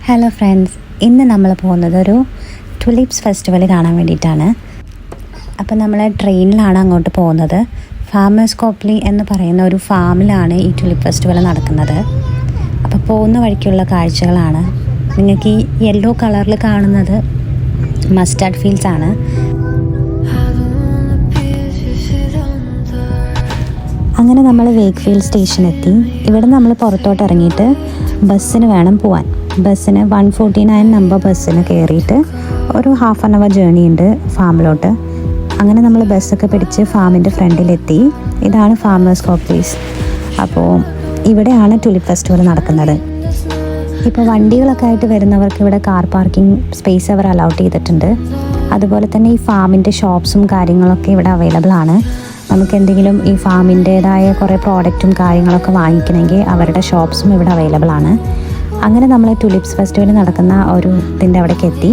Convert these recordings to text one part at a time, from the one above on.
Hello friends, ഇന്ന് നമ്മൾ പോകുന്നത് ഒരു ടുലിപ്സ് ഫെസ്റ്റിവൽ കാണാൻ വേണ്ടിയിട്ടാണ്. അപ്പോൾ നമ്മൾ ട്രെയിനിലാണ് അങ്ങോട്ട് പോകുന്നത്. ഫാമേഴ്സ് കോപ്ലി എന്ന് പറയുന്ന ഒരു ഫാമിലാണ് ഈ ടുലിപ്പ് ഫെസ്റ്റിവൽ നടക്കുന്നത്. അപ്പോൾ പോകുന്ന വഴിക്കുള്ള കാഴ്ചകളാണ്. നിങ്ങൾക്ക് ഈ യെല്ലോ കളറിൽ കാണുന്നത് മസ്റ്റാർഡ് ഫീൽഡ്സ് ആണ്. അങ്ങനെ നമ്മൾ വേക്ക്ഫീൽഡ് സ്റ്റേഷനെത്തി. ഇവിടെ നമ്മൾ പുറത്തോട്ട് ഇറങ്ങിയിട്ട് ബസ്സിന് വേണം പോവാൻ. ബസ്സിന് 149 നമ്പർ ബസ്സിന് കയറിയിട്ട് ഒരു ഹാഫ് ആൻ അവർ ജേണി ഉണ്ട് ഫാമിലോട്ട്. അങ്ങനെ നമ്മൾ ബസ്സൊക്കെ പിടിച്ച് ഫാമിൻ്റെ ഫ്രണ്ടിലെത്തി. ഇതാണ് ഫാമേഴ്സ് കോപ്ലീസ്. അപ്പോൾ ഇവിടെയാണ് ടുലിപ്പ് ഫെസ്റ്റിവൽ നടക്കുന്നത്. ഇപ്പോൾ വണ്ടികളൊക്കെ ആയിട്ട് വരുന്നവർക്ക് ഇവിടെ കാർ പാർക്കിംഗ് സ്പേസ് അവർ അലൗട്ട് ചെയ്തിട്ടുണ്ട്. അതുപോലെ തന്നെ ഈ ഫാമിൻ്റെ ഷോപ്സും കാര്യങ്ങളൊക്കെ ഇവിടെ അവൈലബിൾ ആണ്. നമുക്ക് എന്തെങ്കിലും ഈ ഫാമിൻ്റേതായ കുറേ പ്രോഡക്റ്റും കാര്യങ്ങളൊക്കെ വാങ്ങിക്കണമെങ്കിൽ അവരുടെ ഷോപ്സും ഇവിടെ അവൈലബിൾ ആണ്. അങ്ങനെ നമ്മൾ ടുലിപ്സ് ഫെസ്റ്റിവൽ നടക്കുന്ന ഒരു ഇതിൻ്റെ അവിടേക്ക് എത്തി.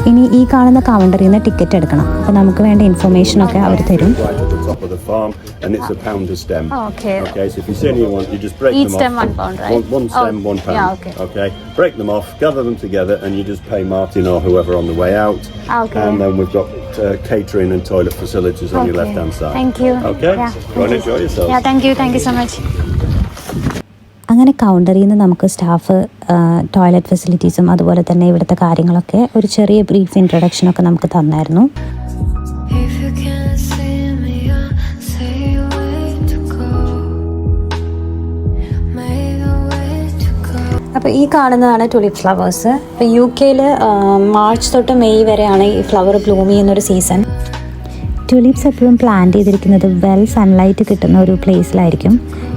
ഇനി ഈ കാണുന്ന കൗണ്ടറിൽ നിന്ന് ടിക്കറ്റ് എടുക്കണം. അപ്പോൾ നമുക്ക് വേണ്ട ഇൻഫർമേഷനൊക്കെ അവർ തരും. Catering and toilet facilities on your left hand side. Thank you. Okay. Go and enjoy yourself. Yeah, thank you so much. അങ്ങനെ കൗണ്ടറിൽ നിന്ന് നമുക്ക് സ്റ്റാഫ് ടോയ്ലറ്റ് ഫെസിലിറ്റീസും അതുപോലെ തന്നെ ഇവിടുത്തെ കാര്യങ്ങളൊക്കെ ഒരു ചെറിയ ബ്രീഫ് ഇൻട്രൊഡക്ഷനൊക്കെ നമുക്ക് തന്നായിരുന്നു. അപ്പോൾ ഈ കാണുന്നതാണ് ടുലിപ്പ് ഫ്ലവേഴ്സ്. ഇപ്പോൾ UK മാർച്ച് തൊട്ട് മെയ് വരെയാണ് ഈ ഫ്ലവർ ബ്ലൂം ചെയ്യുന്നൊരു സീസൺ. ടുലിപ്സ് എപ്പോഴും പ്ലാന്റ് ചെയ്തിരിക്കുന്നത് വെൽ സൺലൈറ്റ് കിട്ടുന്ന ഒരു പ്ലേസിലായിരിക്കും.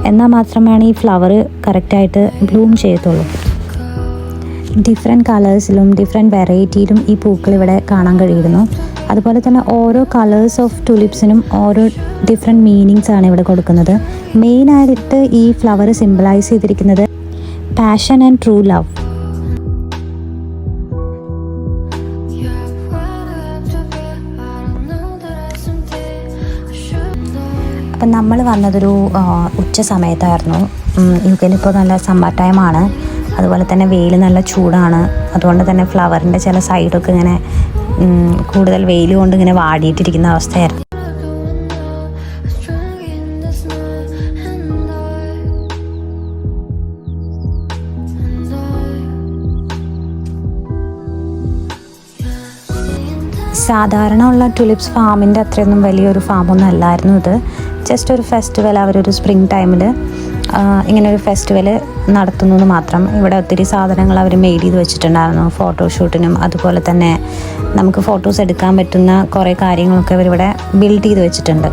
എന്നാൽ മാത്രമാണ് ഈ ഫ്ലവർ കറക്റ്റായിട്ട് ബ്ലൂം ചെയ്യത്തുള്ളൂ. ഡിഫറെൻറ്റ് കളേഴ്സിലും ഡിഫറെൻറ്റ് വെറൈറ്റിയിലും ഈ പൂക്കൾ ഇവിടെ കാണാൻ കഴിയുന്നു. അതുപോലെ തന്നെ ഓരോ കളേഴ്സ് ഓഫ് ടുലിപ്സിനും ഓരോ ഡിഫറെൻറ്റ് മീനിങ്സ് ആണ് ഇവിടെ കൊടുക്കുന്നത്. മെയിനായിട്ട് ഈ ഫ്ലവർ സിംബലൈസ് ചെയ്തിരിക്കുന്നത് പാഷൻ ആൻഡ് ട്രൂ ലവ്. അപ്പം നമ്മൾ വന്നതൊരു ഉച്ച സമയത്തായിരുന്നു. UK ഇപ്പോൾ നല്ല സമ്മർ ടൈമാണ്. അതുപോലെ തന്നെ വെയിൽ നല്ല ചൂടാണ്. അതുകൊണ്ട് തന്നെ ഫ്ലവറിൻ്റെ ചില സൈഡൊക്കെ ഇങ്ങനെ കൂടുതൽ വെയിൽ കൊണ്ട് ഇങ്ങനെ വാടിയിട്ടിരിക്കുന്ന അവസ്ഥയായിരുന്നു. സാധാരണ ഉള്ള ടുലിപ്സ് ഫാമിൻ്റെ അത്രയൊന്നും വലിയൊരു ഫാമൊന്നും അല്ലായിരുന്നു ഇത്. ജസ്റ്റ് ഒരു ഫെസ്റ്റിവൽ, അവരൊരു സ്പ്രിങ് ടൈമിൽ ഇങ്ങനൊരു ഫെസ്റ്റിവൽ നടത്തുന്നു എന്ന് മാത്രം. ഇവിടെ ഒത്തിരി സാധനങ്ങൾ അവർ മെയ്ഡ് ചെയ്ത് വെച്ചിട്ടുണ്ടായിരുന്നു ഫോട്ടോഷൂട്ടിനും. അതുപോലെ തന്നെ നമുക്ക് ഫോട്ടോസ് എടുക്കാൻ പറ്റുന്ന കുറേ കാര്യങ്ങളൊക്കെ അവരിവിടെ ബിൽഡ് ചെയ്ത് വെച്ചിട്ടുണ്ട്.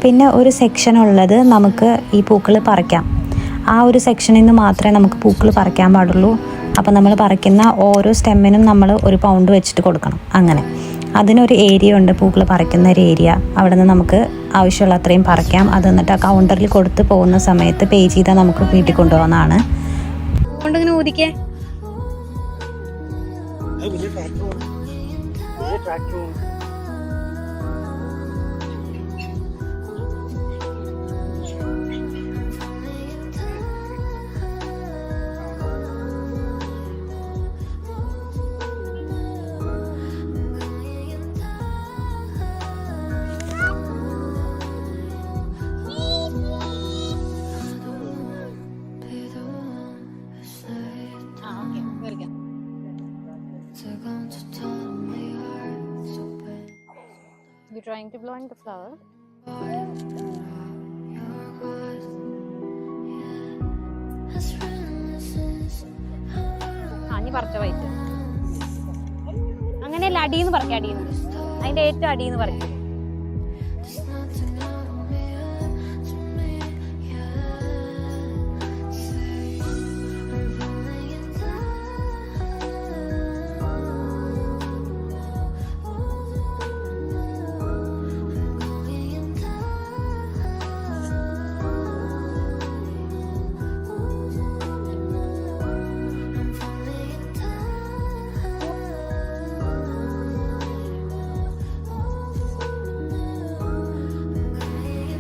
പിന്നെ ഒരു സെക്ഷൻ ഉള്ളത് നമുക്ക് ഈ പൂക്കൾ പറിക്കാം. ആ ഒരു സെക്ഷനിൽ നിന്ന് മാത്രമേ നമുക്ക് പൂക്കൾ പറിക്കാൻ പാടുള്ളൂ. അപ്പോൾ നമ്മൾ പറിക്കുന്ന ഓരോ സ്റ്റെമ്മിനും നമ്മൾ ഒരു പൗണ്ട് വെച്ചിട്ട് കൊടുക്കണം. അങ്ങനെ അതിനൊരു ഏരിയ ഉണ്ട്, പൂക്കൾ പറിക്കുന്ന ഒരു ഏരിയ. അവിടെ നിന്ന് നമുക്ക് ആവശ്യമുള്ള അത്രയും പറിക്കാം. അത് എന്നിട്ട് ആ കൗണ്ടറിൽ കൊടുത്ത് പോകുന്ന സമയത്ത് പേ ചെയ്താൽ നമുക്ക് വീട്ടിൽ കൊണ്ടുപോകുന്നതാണ്. കൊണ്ടിങ്ങനെ ഊതിക്കേ. You trying to blow in the flower? നീ പറിച്ച വൈറ്റ് അങ്ങനെയല്ല, അടിയെന്ന് പറയാം. അടിയെന്ന് അതിന്റെ ഏറ്റവും അടിയെന്ന് പറയും.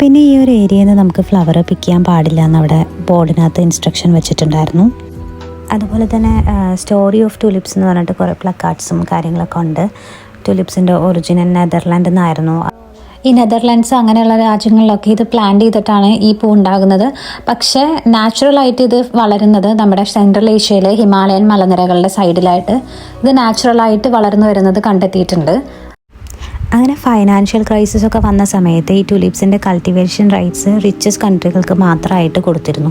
പിന്നെ ഈ ഒരു ഏരിയയിൽ നിന്ന് നമുക്ക് ഫ്ലവർ പിക്ക് ചെയ്യാൻ പാടില്ല എന്നവിടെ ബോർഡിനകത്ത് ഇൻസ്ട്രക്ഷൻ വെച്ചിട്ടുണ്ടായിരുന്നു. അതുപോലെ തന്നെ സ്റ്റോറി ഓഫ് ടുലിപ്സ് എന്ന് പറഞ്ഞിട്ട് കുറേ പ്ലക്കാർഡ്സും കാര്യങ്ങളൊക്കെ ഉണ്ട്. ടുലിപ്സിൻ്റെ ഒറിജിനൽ നെതർലാൻഡിൽ നിന്നായിരുന്നു. ഈ നെതർലാൻഡ്സ് അങ്ങനെയുള്ള രാജ്യങ്ങളിലൊക്കെ ഇത് പ്ലാന്റ് ചെയ്തിട്ടാണ് ഈ പൂ ഉണ്ടാകുന്നത്. പക്ഷേ നാച്ചുറലായിട്ട് ഇത് വളരുന്നത് നമ്മുടെ സെൻട്രൽ ഏഷ്യയിലെ ഹിമാലയൻ മലനിരകളുടെ സൈഡിലായിട്ട് ഇത് നാച്ചുറലായിട്ട് വളർന്നു വരുന്നത് കണ്ടെത്തിയിട്ടുണ്ട്. അങ്ങനെ ഫൈനാൻഷ്യൽ ക്രൈസിസ് ഒക്കെ വന്ന സമയത്ത് ഈ ടുലിപ്സിൻ്റെ കൾട്ടിവേഷൻ റൈറ്റ്സ് റിച്ചസ്റ്റ് കൺട്രികൾക്ക് മാത്രമായിട്ട് കൊടുത്തിരുന്നു.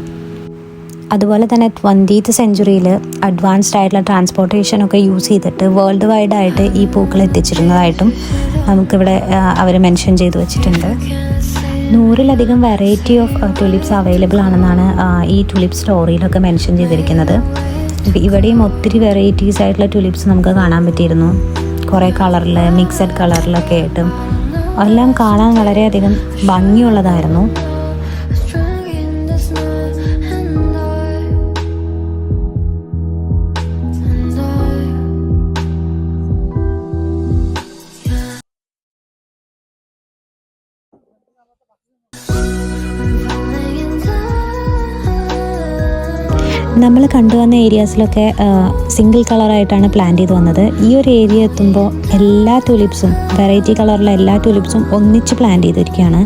അതുപോലെ തന്നെ 20th സെഞ്ച്വറിയിൽ അഡ്വാൻസ്ഡ് ആയിട്ടുള്ള ട്രാൻസ്പോർട്ടേഷനൊക്കെ യൂസ് ചെയ്തിട്ട് വേൾഡ് വൈഡ് ആയിട്ട് ഈ പൂക്കൾ എത്തിച്ചിരുന്നതായിട്ടും നമുക്കിവിടെ അവർ മെൻഷൻ ചെയ്ത് വെച്ചിട്ടുണ്ട്. 100-ലധികം വെറൈറ്റി ഓഫ് ടുലിപ്സ് അവൈലബിൾ ആണെന്നാണ് ഈ ടുലിപ്പ് സ്റ്റോറിയിലൊക്കെ മെൻഷൻ ചെയ്തിരിക്കുന്നത്. ഇവിടെയും ഒത്തിരി വെറൈറ്റീസ് ആയിട്ടുള്ള ടുലിപ്സ് നമുക്ക് കാണാൻ പറ്റിയിരുന്നു. കുറേ കളറിൽ, മിക്സഡ് കളറിലൊക്കെ ആയിട്ടും എല്ലാം കാണാൻ വളരെയധികം ഭംഗിയുള്ളതായിരുന്നു. നമ്മൾ കണ്ടുവന്ന ഏരിയാസിലൊക്കെ സിംഗിൾ കളറായിട്ടാണ് പ്ലാന്റ് ചെയ്ത് വന്നത്. ഈ ഒരു ഏരിയ എത്തുമ്പോൾ എല്ലാ ടുലിപ്സും, വെറൈറ്റി കളറിലുള്ള എല്ലാ ടുലിപ്സും ഒന്നിച്ച് പ്ലാന്റ് ചെയ്തിരിക്കുകയാണ്.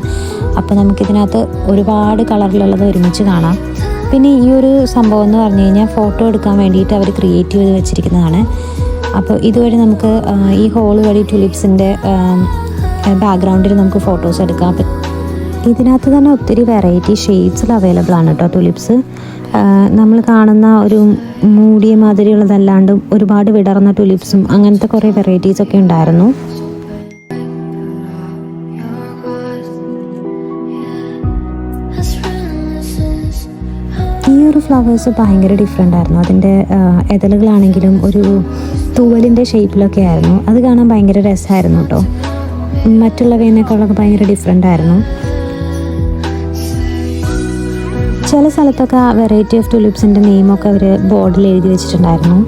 അപ്പോൾ നമുക്കിതിനകത്ത് ഒരുപാട് കളറിലുള്ളത് ഒരുമിച്ച് കാണാം. പിന്നെ ഈ ഒരു സംഭവം എന്ന് പറഞ്ഞു കഴിഞ്ഞാൽ ഫോട്ടോ എടുക്കാൻ വേണ്ടിയിട്ട് അവർ ക്രിയേറ്റ് ചെയ്ത് വെച്ചിരിക്കുന്നതാണ്. അപ്പോൾ ഇതുവഴി നമുക്ക് ഈ ഹോൾ വഴി ടുലിപ്സിൻ്റെ ബാക്ക്ഗ്രൗണ്ടിൽ നമുക്ക് ഫോട്ടോസ് എടുക്കാം. ഇതിനകത്ത് തന്നെ ഒത്തിരി വെറൈറ്റി ഷെയ്ഡ്സിൽ അവൈലബിൾ ആണ് കേട്ടോ ടുലിപ്സ്. നമ്മൾ കാണുന്ന ഒരു മൂടിയ മാതിരിയുള്ളതല്ലാണ്ടും ഒരുപാട് വിടർന്ന ടുലിപ്സും അങ്ങനത്തെ കുറേ വെറൈറ്റീസൊക്കെ ഉണ്ടായിരുന്നു. ഈ ഒരു ഫ്ലവേഴ്സ് ഭയങ്കര ഡിഫറെൻ്റ് ആയിരുന്നു. അതിൻ്റെ ഇതളുകളാണെങ്കിലും ഒരു തൂവലിൻ്റെ ഷേപ്പിലൊക്കെ ആയിരുന്നു. അത് കാണാൻ ഭയങ്കര രസമായിരുന്നു കേട്ടോ. മറ്റുള്ളവയേക്കാളൊക്കെ ഭയങ്കര ഡിഫറെൻ്റ് ആയിരുന്നു. ചില സ്ഥലത്തൊക്കെ വെറൈറ്റി ഓഫ് ടുലിപ്സിൻ്റെ നെയിമൊക്കെ അവർ ബോർഡിൽ എഴുതി വെച്ചിട്ടുണ്ടായിരുന്നു.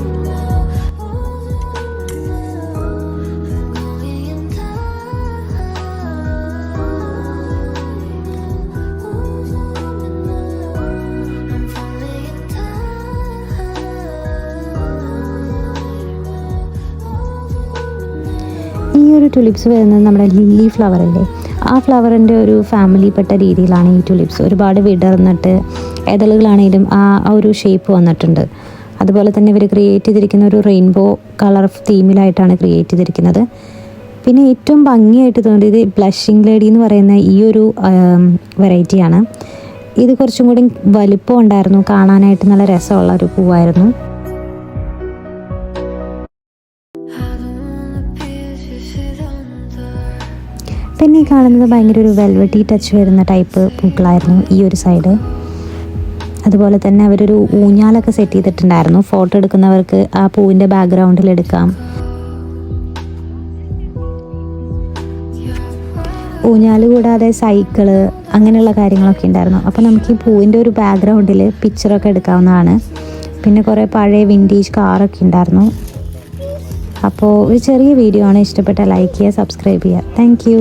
ഈ ഒരു ടുലിപ്സ് വരുന്നത് നമ്മുടെ ലില്ലി ഫ്ലവർ അല്ലേ, ആ ഫ്ലവറിൻ്റെ ഒരു ഫാമിലിപ്പെട്ട രീതിയിലാണ് ഈ ടുലിപ്സ്. ഒരുപാട് വിടർന്നിട്ട് ഇതളുകളാണെങ്കിലും ആ ഒരു ഷേപ്പ് വന്നിട്ടുണ്ട്. അതുപോലെ തന്നെ ഇവർ ക്രിയേറ്റ് ചെയ്തിരിക്കുന്ന ഒരു റെയിൻബോ കളർ തീമിലായിട്ടാണ് ക്രിയേറ്റ് ചെയ്തിരിക്കുന്നത്. പിന്നെ ഏറ്റവും ഭംഗിയായിട്ട് തോന്നിയത് ബ്ലഷിംഗ് ലേഡി എന്ന് പറയുന്ന ഈ ഒരു വെറൈറ്റിയാണ്. ഇത് കുറച്ചും കൂടി വലിപ്പം ഉണ്ടായിരുന്നു, കാണാനായിട്ട് നല്ല രസമുള്ള ഒരു പൂവായിരുന്നു. പിന്നെ ഈ കാണുന്നത് ഭയങ്കര ഒരു വെൽവെറ്റി ടച്ച് വരുന്ന ടൈപ്പ് പൂക്കളായിരുന്നു ഈ ഒരു സൈഡ്. അതുപോലെ തന്നെ അവരൊരു ഊഞ്ഞാലൊക്കെ സെറ്റ് ചെയ്തിട്ടുണ്ടായിരുന്നു. ഫോട്ടോ എടുക്കുന്നവർക്ക് ആ പൂവിൻ്റെ ബാക്ക്ഗ്രൗണ്ടിൽ എടുക്കാം. ഊഞ്ഞാല് കൂടാതെ സൈക്കിള് അങ്ങനെയുള്ള കാര്യങ്ങളൊക്കെ ഉണ്ടായിരുന്നു. അപ്പോൾ നമുക്ക് ഈ പൂവിൻ്റെ ഒരു ബാക്ക്ഗ്രൗണ്ടിൽ പിക്ചറൊക്കെ എടുക്കാവുന്നതാണ്. പിന്നെ കുറേ പഴയ വിൻറ്റേജ് കാറൊക്കെ ഉണ്ടായിരുന്നു. അപ്പോൾ ഒരു ചെറിയ വീഡിയോ ആണ്. ഇഷ്ടപ്പെട്ട ലൈക്ക് ചെയ്യുക, സബ്സ്ക്രൈബ് ചെയ്യുക. Thank you.